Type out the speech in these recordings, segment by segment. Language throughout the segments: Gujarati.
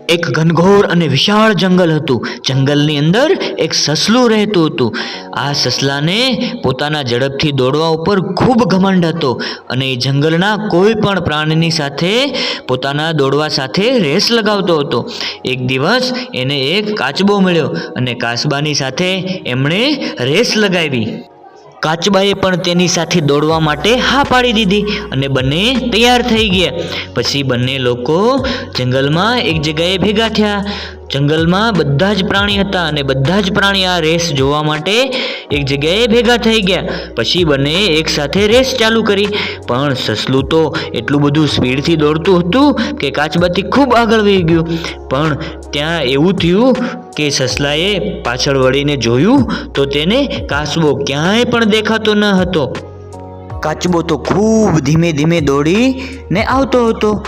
એક ઘનઘોર અને વિશાળ જંગલ હતું. જંગલની અંદર એક સસલું રહેતું હતું. આ સસલાને પોતાના ઝડપથી દોડવા ઉપર ખૂબ ઘમંડ હતો અને એ જંગલના કોઈ પણ પ્રાણીની સાથે પોતાના દોડવા સાથે રેસ લગાવતો હતો. એક દિવસ એને એક કાચબો મળ્યો અને કાચબાની સાથે એમણે રેસ લગાવી. કાચબાએ પણ તેની સાથે દોડવા માટે હા પાડી દીધી અને બંને તૈયાર થઈ ગયા. પછી બંને લોકો જંગલમાં એક જગ્યાએ ભેગા થયા. જંગલમાં બધા જ પ્રાણી હતા અને બધા જ પ્રાણી આ રેસ જોવા માટે એક જગ્યાએ ભેગા થઈ ગયા. પછી બંને એક સાથે રેસ ચાલુ કરી. પણ સસલું તો એટલું બધું સ્પીડથી દોડતું હતું કે કાચબાથી ખૂબ આગળ વહી ગયું. પણ ત્યાં એવું થયું કે સસલાએ પાછળ વળીને જોયું તો તેને કાચબો ક્યાંય પણ દેખાતો ન હતો. કાચબો તો ખૂબ ધીમે ધીમે દોડીને આવતો હતો.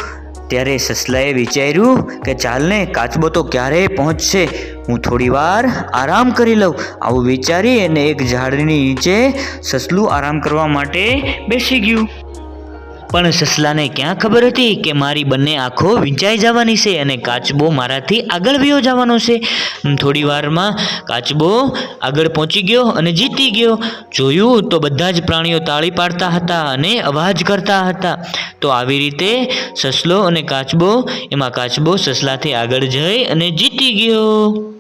ત્યારે સસલાએ વિચાર્યું કે ચાલને, કાચબો તો ક્યારેય પહોંચશે, હું થોડી વાર આરામ કરી લઉં. આવું વિચારી અને એક ઝાડની નીચે સસલું આરામ કરવા માટે બેસી ગયું. પણ સસલાને ક્યાં ખબર હતી કે મારી બંને આંખો વીંચાઈ જવાની છે અને કાચબો મારાથી આગળ વયો જવાનો છે. થોડી વારમાં કાચબો આગળ પહોંચી ગયો અને જીતી ગયો. જોયું તો બધા જ પ્રાણીઓ તાળી પાડતા હતા અને અવાજ કરતા હતા. તો આવી રીતે સસલો અને કાચબો, એમાં કાચબો સસલાથી આગળ જઈ અને જીતી ગયો.